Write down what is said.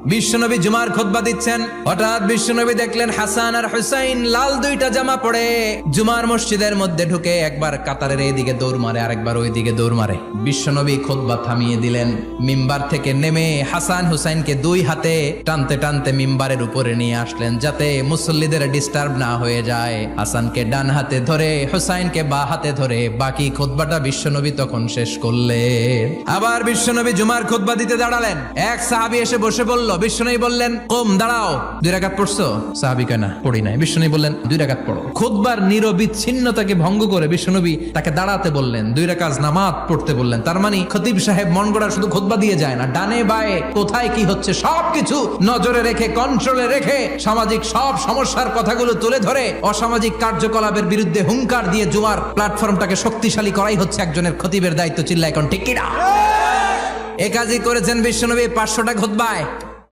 বিশ্বনবী জুমার খুতবা দিচ্ছেন, হঠাৎ বিশ্বনবী দেখলেন হাসান আর হুসাইন লাল দুইটা জামা পরে জুমার মসজিদের মধ্যে ঢুকে একবার কাতারের এইদিকে দৌড় মারে, আরেকবার ওইদিকে দৌড় মারে। বিশ্বনবী খুতবা থামিয়ে দিলেন, মিম্বার থেকে নেমে হাসান হুসাইনকে দুই হাতে টানতে টানতে মিম্বারের উপরে নিয়ে আসলেন যাতে মুসল্লিদের ডিস্টার্ব না হয়ে যায়। হাসানকে ডান হাতে ধরে হুসাইনকে বা হাতে ধরে বাকি খুতবাটা বিশ্বনবী তখন শেষ করলেন। আবার বিশ্বনবী জুমার খুতবা দিতে দাঁড়ালেন, এক সাহাবী এসে বসে বলল, বিশ্বনবী বললেন, কম দাঁড়াও, 2 রাকাত পড়ছো? সাহাবী কয় না, পড়ি নাই। বিশ্বনবী বললেন, 2 রাকাত পড়ো। খুতবার নিরবিচ্ছিন্নতাকে ভঙ্গ করে বিশ্বনবী তাকে দাঁড়াতে বললেন, 2 রাকাত নামাজ পড়তে বললেন। তার মানে খতিব সাহেব মন গড়া শুধু খুতবা দিয়ে যায় না, ডানে বায়ে কোথায় কি হচ্ছে সবকিছু নজরে রেখে, কন্ট্রোলে রেখে সামাজিক সব সমস্যার কথাগুলো তুলে ধরে অসামাজিক কার্যকলাপের বিরুদ্ধে হুঙ্কার দিয়ে জুমার প্ল্যাটফর্মটাকে শক্তিশালী করাই হচ্ছে একজনের খতিবের দায়িত্ব। চিল্লা এখন ঠিক কিনা? এ কাজই করেছেন বিশ্বনবী 500টা খুতবায়।